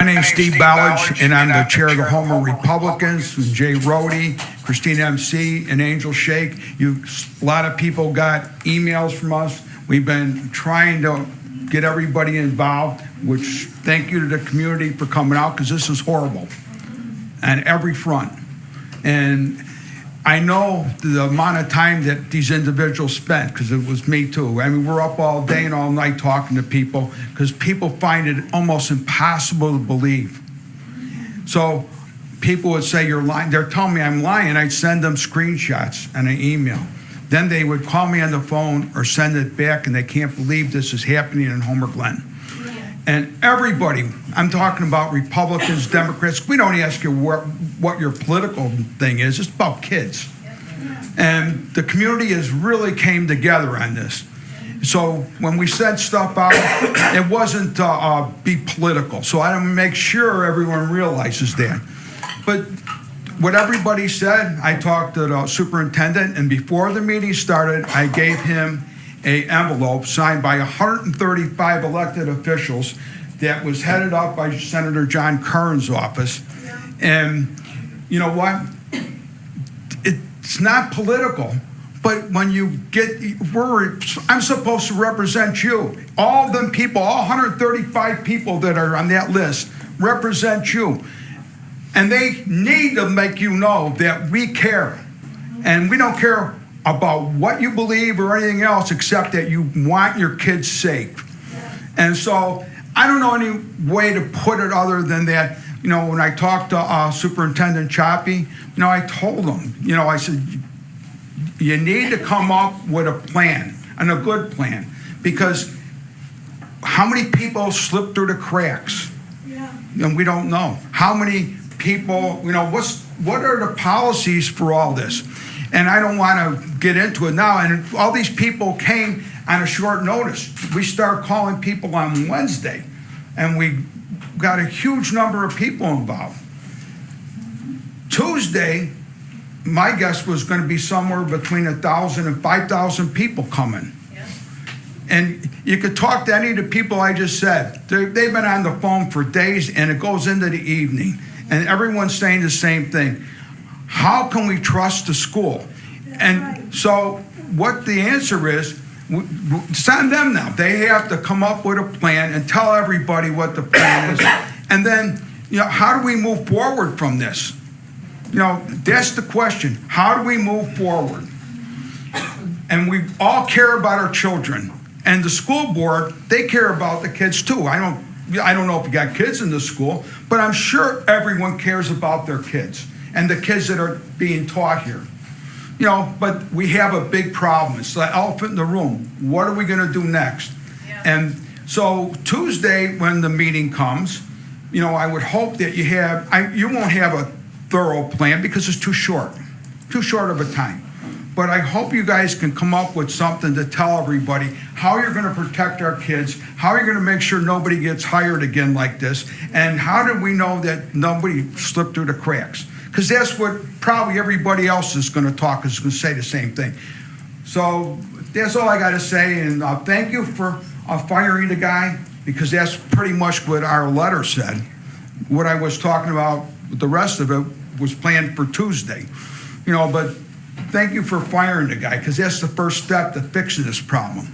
My name's Steve Balich, and I'm the chair of the Homer Republicans, with Jay Rhodey, Christine MC, and Angel Shake. A lot of people got emails from us. We've been trying to get everybody involved, which thank you to the community for coming out, because this is horrible on every front. And I know the amount of time that these individuals spent, because it was me too. I mean, we're up all day and all night talking to people, because people find it almost impossible to believe. So people would say, you're lying. They're telling me I'm lying. I'd send them screenshots and an email. Then they would call me on the phone or send it back, and they can't believe this is happening in Homer Glen. And everybody, I'm talking about Republicans, Democrats, we don't ask you what your political thing is. It's about kids. And the community has really came together on this. So when we said stuff out, it wasn't be political. So I want to make sure everyone realizes that. But what everybody said, I talked to the superintendent, and before the meeting started, I gave him an envelope signed by 135 elected officials that was headed up by Senator John Curran's office. And you know what? It's not political, but when you get, I'm supposed to represent you. All them people, all 135 people that are on that list represent you. And they need to make you know that we care. And we don't care about what you believe or anything else, except that you want your kids safe. And so I don't know any way to put it other than that. You know, when I talked to Superintendent Choppy, I told him, I said, you need to come up with a plan, and a good plan, because how many people slip through the cracks? And we don't know. How many people, what are the policies for all this? And I don't want to get into it now. And all these people came on a short notice. We start calling people on Wednesday, and we got a huge number of people involved. Tuesday, my guess was going to be somewhere between 1,000 and 5,000 people coming. Yeah. And you could talk to any of the people I just said. They've been on the phone for days, and it goes into the evening. And everyone's saying the same thing. How can we trust the school? And so what the answer is, send them now. They have to come up with a plan and tell everybody what the plan is. And then, how do we move forward from this? That's the question. How do we move forward? And we all care about our children. And the school board, they care about the kids too. I don't know if you got kids in the school, but I'm sure everyone cares about their kids and the kids that are being taught here. But we have a big problem. It's the elephant in the room. What are we going to do next? Yeah. And so Tuesday, when the meeting comes, I would hope that you won't have a thorough plan because it's too short of a time. But I hope you guys can come up with something to tell everybody how you're going to protect our kids, how you're going to make sure nobody gets hired again like this, and how do we know that nobody slipped through the cracks? Because that's what probably everybody else is going to talk, is going to say the same thing. So that's all I got to say, and thank you for firing the guy, because that's pretty much what our letter said. What I was talking about, the rest of it was planned for Tuesday. But thank you for firing the guy, because that's the first step to fixing this problem.